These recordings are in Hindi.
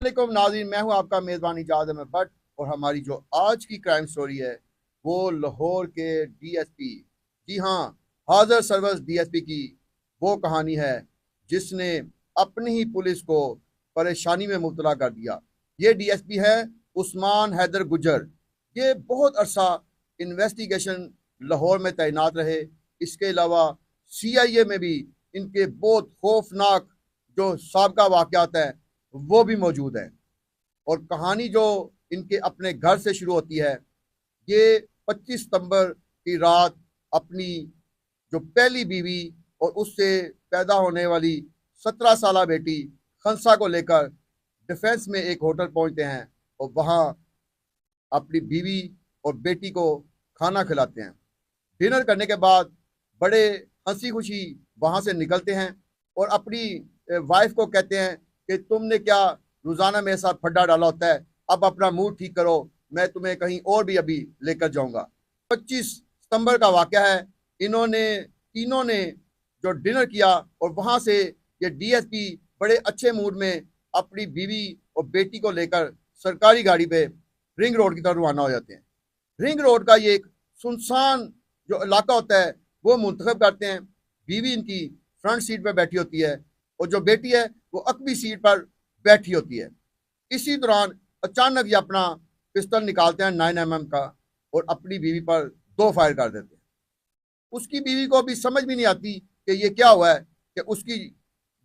वालेकुम नाज़रीन, मैं हूं आपका मेज़बान इजाज़ अहमद भट्ट। और हमारी जो आज की क्राइम स्टोरी है वो लाहौर के डीएसपी, जी हाँ, हाज़र सर्विस डीएसपी की वो कहानी है जिसने अपनी ही पुलिस को परेशानी में मुब्तला कर दिया। ये डीएसपी है उस्मान हैदर गुजर। ये बहुत अरसा इन्वेस्टिगेशन लाहौर में तैनात रहे। इसके अलावा सीआईए में भी इनके बहुत खौफनाक जो साबका वाक़यात हैं वो भी मौजूद है। और कहानी जो इनके अपने घर से शुरू होती है, ये 25 सितंबर की रात अपनी जो पहली बीवी और उससे पैदा होने वाली 17 साल बेटी खंसा को लेकर डिफेंस में एक होटल पहुंचते हैं और वहां अपनी बीवी और बेटी को खाना खिलाते हैं। डिनर करने के बाद बड़े हंसी खुशी वहां से निकलते हैं और अपनी वाइफ को कहते हैं कि तुमने क्या रोजाना मेरे साथ फड्डा डाला होता है, अब अपना मूड ठीक करो, मैं तुम्हें कहीं और भी अभी लेकर जाऊंगा। 25 सितंबर का वाकया है। इन्होंने तीनों ने जो डिनर किया और वहां से ये डीएसपी बड़े अच्छे मूड में अपनी बीवी और बेटी को लेकर सरकारी गाड़ी पे रिंग रोड की तरफ रवाना हो जाते हैं। रिंग रोड का ये एक सुनसान जो इलाका होता है वो मुंतखब करते हैं। बीवी इनकी फ्रंट सीट पर बैठी होती है और जो बेटी है वो अकबी सीट पर बैठी होती है। इसी दौरान अचानक ये अपना पिस्तौल निकालते हैं 9mm का और अपनी बीवी पर 2 फायर कर देते हैं। उसकी बीवी को अभी समझ भी नहीं आती कि ये क्या हुआ है कि उसकी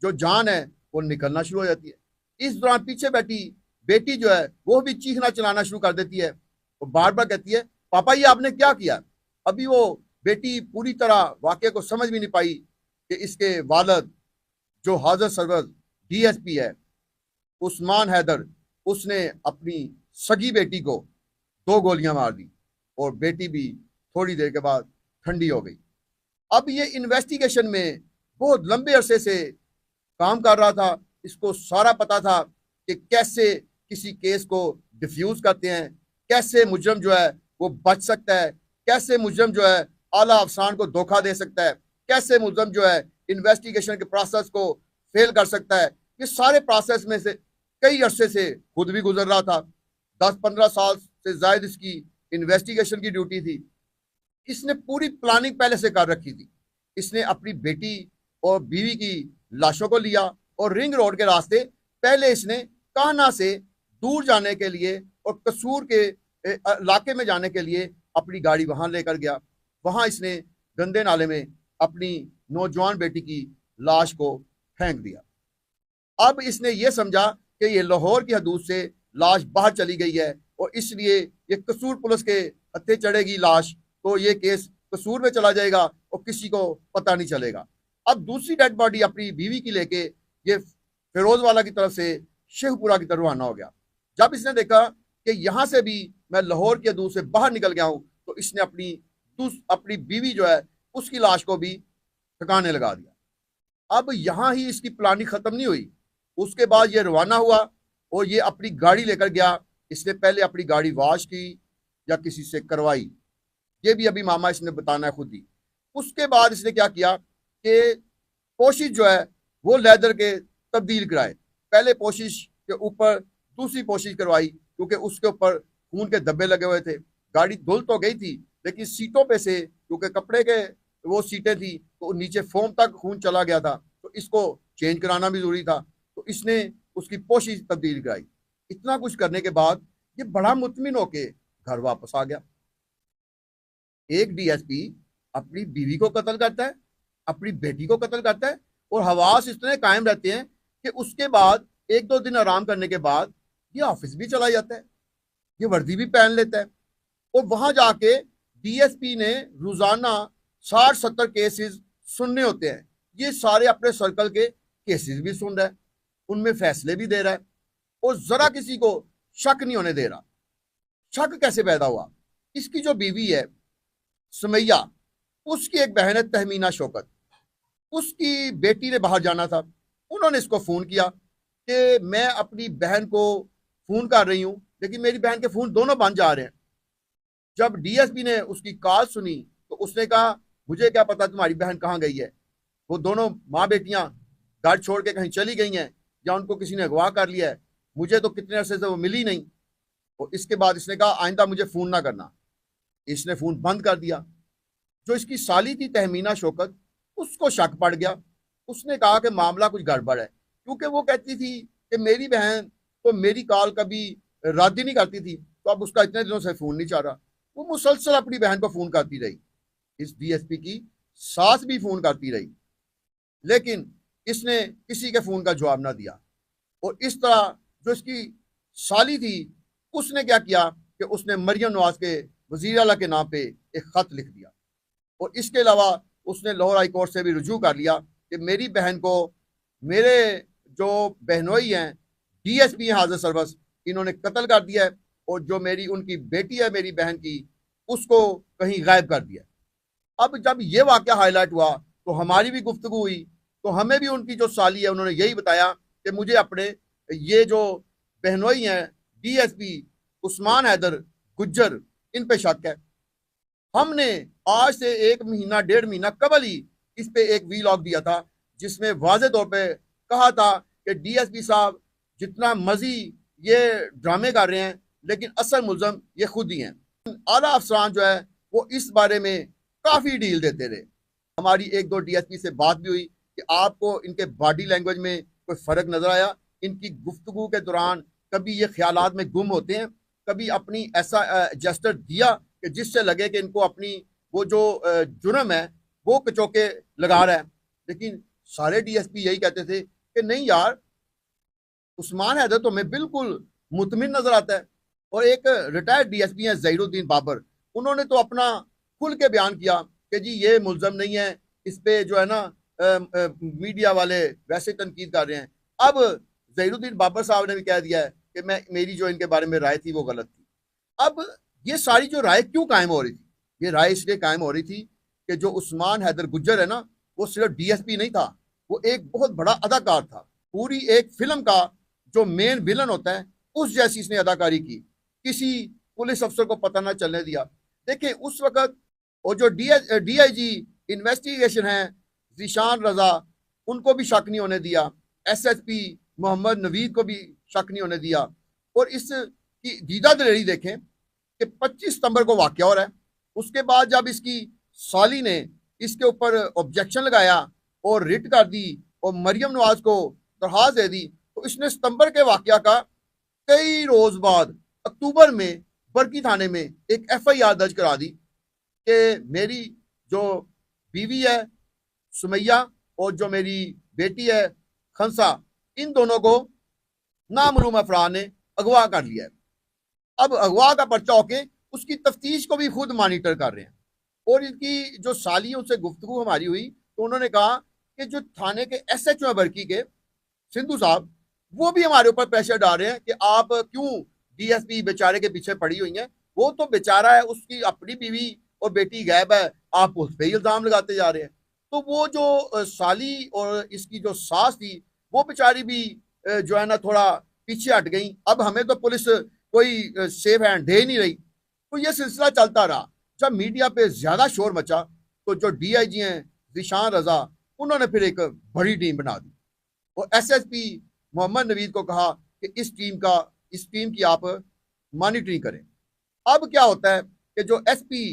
जो जान है वो निकलना शुरू हो जाती है। इस दौरान पीछे बैठी बेटी जो है वो भी चीखना चलाना शुरू कर देती है। वो बार बार कहती है, पापा ये आपने क्या किया। अभी वो बेटी पूरी तरह वाकये को समझ भी नहीं पाई कि इसके वालिद जो हाज़र सर्विस डीएसपी है उस्मान हैदर, उसने अपनी सगी बेटी को 2 गोलियां मार दी और बेटी भी थोड़ी देर के बाद ठंडी हो गई। अब ये इन्वेस्टिगेशन में बहुत लंबे अरसे से काम कर रहा था। इसको सारा पता था कि कैसे किसी केस को डिफ्यूज करते हैं, कैसे मुजरम जो है वो बच सकता है, कैसे मुजरम जो है आला अफसान को धोखा दे सकता है, कैसे मुजरम जो है इन्वेस्टिगेशन के प्रोसेस को फेल कर सकता है। ये सारे प्रोसेस में से कई अरसे से खुद भी गुजर रहा था। 10-15 साल से जायद इसकी इन्वेस्टिगेशन की ड्यूटी थी। इसने पूरी प्लानिंग पहले से कर रखी थी। इसने अपनी बेटी और बीवी की लाशों को लिया और रिंग रोड के रास्ते पहले इसने कान्हा से दूर जाने के लिए और कसूर के इलाके में जाने के लिए अपनी गाड़ी वहां लेकर गया। वहां इसने गंदे नाले में अपनी नौजवान बेटी की लाश को फेंक दिया। अब इसने ये समझा कि ये लाहौर की हदूद से लाश बाहर चली गई है और इसलिए ये कसूर पुलिस के हत्थे चढ़ेगी लाश, तो ये केस कसूर में चला जाएगा और किसी को पता नहीं चलेगा। अब दूसरी डेड बॉडी अपनी बीवी की लेके ये फिरोजवाला की तरफ से शेखपुरा की तरफ रवाना हो गया। जब इसने देखा कि यहाँ से भी मैं लाहौर की हदूद से बाहर निकल गया हूँ, तो इसने अपनी बीवी जो है उसकी लाश को भी ठिकाने लगा दिया। अब यहाँ ही इसकी प्लानिंग खत्म नहीं हुई। उसके बाद ये रवाना हुआ और ये अपनी गाड़ी लेकर गया। इसने पहले अपनी गाड़ी वॉश की या किसी से करवाई, ये भी अभी मामा इसने बताना है खुद ही। उसके बाद इसने क्या किया कि पोशिश जो है वो लेदर के तब्दील कराए। पहले पोशिश के ऊपर दूसरी पोशिश करवाई क्योंकि उसके ऊपर खून के धब्बे लगे हुए थे। गाड़ी धुल तो गई थी लेकिन सीटों पे से, क्योंकि कपड़े के वो सीटें थी तो नीचे फोम तक खून चला गया था, तो इसको चेंज कराना भी जरूरी था। तो इसने उसकी पोशिश तब्दील कराई। इतना कुछ करने के बाद ये बड़ा मुतमिन होके घर वापस आ गया। एक डीएसपी अपनी बीवी को कत्ल करता है, अपनी बेटी को कत्ल करता है और हवास इतने कायम रहते हैं कि उसके बाद 1-2 दिन आराम करने के बाद ये ऑफिस भी चला जाता है, ये वर्दी भी पहन लेता है और वहां जाके डीएसपी ने रोजाना 60-70 केसेस सुनने होते हैं। ये सारे अपने सर्कल के केसेस भी सुन रहा है, उनमें फैसले भी दे रहा है और जरा किसी को शक नहीं होने दे रहा। शक कैसे पैदा हुआ? इसकी जो बीवी है सुमैया, उसकी एक बहन है तहमीना शौकत, उसकी बेटी ने बाहर जाना था। उन्होंने इसको फोन किया कि मैं अपनी बहन को फोन कर रही हूं लेकिन मेरी बहन के फोन दोनों बंद जा रहे हैं। जब डीएसपी ने उसकी कॉल सुनी तो उसने कहा, मुझे क्या पता तुम्हारी बहन कहाँ गई है, वो दोनों माँ बेटियां घर छोड़ के कहीं चली गई हैं या उनको किसी ने अगवा कर लिया है, मुझे तो कितने अरसे से वो मिली नहीं। और इसके बाद इसने कहा आइंदा मुझे फ़ोन ना करना। इसने फ़ोन बंद कर दिया। जो इसकी साली थी तहमीना शौकत, उसको शक पड़ गया। उसने कहा कि मामला कुछ गड़बड़ है, क्योंकि वो कहती थी कि मेरी बहन तो मेरी कॉल कभी रद्द ही नहीं करती थी, तो अब उसका इतने दिनों से फ़ोन नहीं चाह रहा। वो मुसलसल अपनी बहन को फ़ोन करती रही। इस डीएसपी की सास भी फ़ोन करती रही, लेकिन इसने किसी के फ़ोन का जवाब ना दिया। और इस तरह जो इसकी साली थी, उसने क्या किया कि उसने मरियम नवाज के वज़ीर आला के नाम पे एक ख़त लिख दिया। और इसके अलावा उसने लाहौर हाई कोर्ट से भी रुजू कर लिया कि मेरी बहन को मेरे जो बहनोई हैं, डीएसपी हैं हाजिर सर्विस, इन्होंने कत्ल कर दिया है। और जो मेरी उनकी बेटी है मेरी बहन की, उसको कहीं गायब कर दिया। अब जब ये वाक़या हाईलाइट हुआ तो हमारी भी गुफ्तगू हुई, तो हमें भी उनकी जो साली है उन्होंने यही बताया कि मुझे अपने ये जो बहनोई हैं डीएसपी उस्मान हैदर गुज्जर, इन पे शक है। हमने आज से 1 महीना 1.5 महीना कबल ही इस पे एक वीलॉग दिया था, जिसमें वाज़े तौर पे कहा था कि डीएसपी साहब जितना मर्जी ये ड्रामे कर रहे हैं, लेकिन असल मुल्ज़म ये खुद ही हैं। आला अफसरान जो है वो इस बारे में काफ़ी डील देते रहे। हमारी 1-2 डीएसपी से बात भी हुई कि आपको इनके बॉडी लैंग्वेज में कोई फ़र्क नज़र आया? इनकी गुफ्तगू के दौरान कभी ये ख्यालात में गुम होते हैं, कभी अपनी ऐसा जेस्चर दिया कि जिससे लगे कि इनको अपनी वो जो जुर्म है वो कचौके लगा रहा है। लेकिन सारे डीएसपी यही कहते थे कि नहीं यार, उस्मान हैदर तो हमें बिल्कुल मुतमिन नजर आता है। और एक रिटायर्ड डीएसपी हैं ज़हीरुद्दीन बाबर, उन्होंने तो अपना खुल के बयान किया कि जी ये मुल्ज़म नहीं है, इस पे जो है ना मीडिया वाले वैसे तनकीद कर रहे हैं। अब ज़हीरुद्दीन बाबर साहब ने भी कह दिया है कि मेरी जो इनके बारे में राय थी वो गलत थी। अब ये सारी जो राय क्यों कायम हो रही थी? ये राय इसलिए कायम हो रही थी कि जो उस्मान हैदर गुज्जर है ना, वो सिर्फ डीएसपी नहीं था, वो एक बहुत बड़ा अदाकार था। पूरी एक फिल्म का जो मेन विलन होता है उस जैसी इसने अदाकारी की, किसी पुलिस अफसर को पता ना चलने दिया। देखिए उस वक्त वो जो डीआईजी इन्वेस्टिगेशन है ज़ीशान रजा, उनको भी शक नहीं होने दिया। एसएसपी मोहम्मद नवीद को भी शक नहीं होने दिया। और इसकी दीदा दलेरी देखें कि 25 सितंबर को वाक़या हो रहा है। उसके बाद जब इसकी साली ने इसके ऊपर ऑब्जेक्शन लगाया और रिट कर दी और मरियम नवाज को दरखास्त दे दी, तो इसने सितंबर के वाक़या का कई रोज बाद अक्टूबर में बरकी थाने में एक एफआईआर दर्ज करा दी कि मेरी जो बीवी है सुमैया और जो मेरी बेटी है खंसा, इन दोनों को नामरूम अफराद ने अगवा कर लिया है। अब अगवा का पर्चा होके उसकी तफ्तीश को भी खुद मॉनिटर कर रहे हैं। और इनकी जो साली है उनसे गुफ्तगू हमारी हुई तो उन्होंने कहा कि जो थाने के एसएचओ बरकी के सिंधु साहब, वो भी हमारे ऊपर प्रेशर डाल रहे हैं कि आप क्यों डीएसपी बेचारे के पीछे पड़ी हुई हैं। वो तो बेचारा है, उसकी अपनी बीवी और बेटी गायब है, आप उस पर इल्जाम लगाते जा रहे हैं। तो वो जो साली और इसकी जो सास थी वो बेचारी भी जो है ना थोड़ा पीछे हट गई। अब हमें तो पुलिस कोई सेफ हैंड दे ही नहीं रही। तो ये सिलसिला चलता रहा। जब मीडिया पे ज्यादा शोर मचा तो जो डीआईजी हैं ज़ीशान रजा, उन्होंने फिर एक बड़ी टीम बना दी और एसएसपी मोहम्मद नवीद को कहा कि इस टीम की आप मॉनिटरिंग करें। अब क्या होता है कि जो एसपी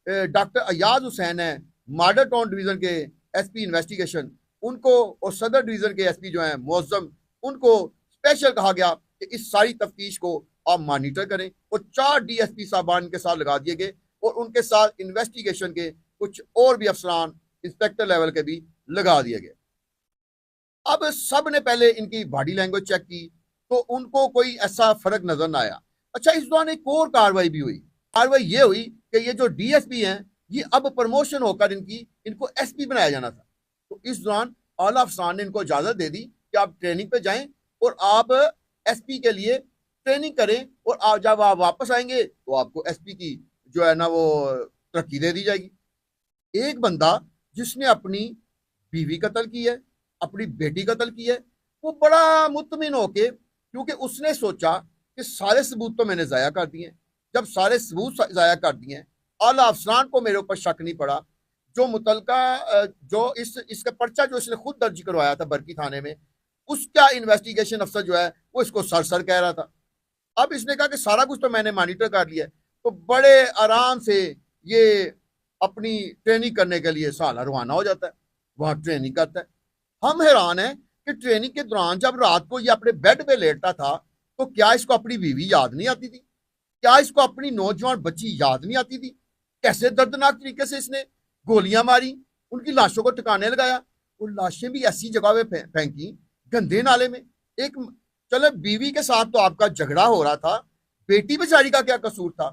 डॉक्टर अयाज हुसैन है, मॉडल टाउन डिवीजन के एसपी इन्वेस्टिगेशन, उनको और सदर डिवीजन के एसपी जो हैं मुअज्जम, उनको स्पेशल कहा गया कि इस सारी तफ्तीश को आप मॉनिटर करें। और 4 डीएसपी साहबान के साथ लगा दिए गए और उनके साथ इन्वेस्टिगेशन के कुछ और भी अफसरान इंस्पेक्टर लेवल के भी लगा दिए गए। अब सब ने पहले इनकी बॉडी लैंग्वेज चेक की तो उनको कोई ऐसा फर्क नजर ना आया। अच्छा, इस दौरान एक और कार्रवाई भी हुई। कार्रवाई ये हुई कि ये जो डीएसपी हैं ये अब प्रमोशन होकर इनको एसपी बनाया जाना था। तो इस दौरान आला अफसरान ने इनको इजाजत दे दी कि आप ट्रेनिंग पे जाएं और आप एसपी के लिए ट्रेनिंग करें और जब आप वापस आएंगे तो आपको एसपी की जो है ना वो तरक्की दे दी जाएगी। एक बंदा जिसने अपनी बीवी कत्ल की है, अपनी बेटी कत्ल की है, वो बड़ा मुतमिन होके, क्योंकि उसने सोचा कि सारे सबूत तो मैंने ज़ाया कर दिए। जब सारे सबूत ज़ाया कर दिए, आला अफसरान को मेरे ऊपर शक नहीं पड़ा। जो मुतलका जो इसका पर्चा जो इसने खुद दर्ज करवाया था बरकी थाने में, उसका इन्वेस्टिगेशन अफसर जो है वो इसको सर कह रहा था। अब इसने कहा कि सारा कुछ तो मैंने मॉनिटर कर लिया है, तो बड़े आराम से ये अपनी ट्रेनिंग करने के लिए साला रवाना हो जाता है, वहां ट्रेनिंग करता है। हम हैरान हैं कि ट्रेनिंग के दौरान जब रात को ये अपने बेड पे लेटता था तो क्या इसको अपनी बीवी याद नहीं आती थी? क्या इसको अपनी नौजवान बच्ची याद नहीं आती थी? कैसे दर्दनाक तरीके से इसने गोलियां मारी, उनकी लाशों को ठिकाने लगाया, वो लाशें भी ऐसी जगह पे फेंकी, गंदे नाले में। एक चलो बीवी के साथ तो आपका झगड़ा हो रहा था, बेटी बेचारी का क्या कसूर था?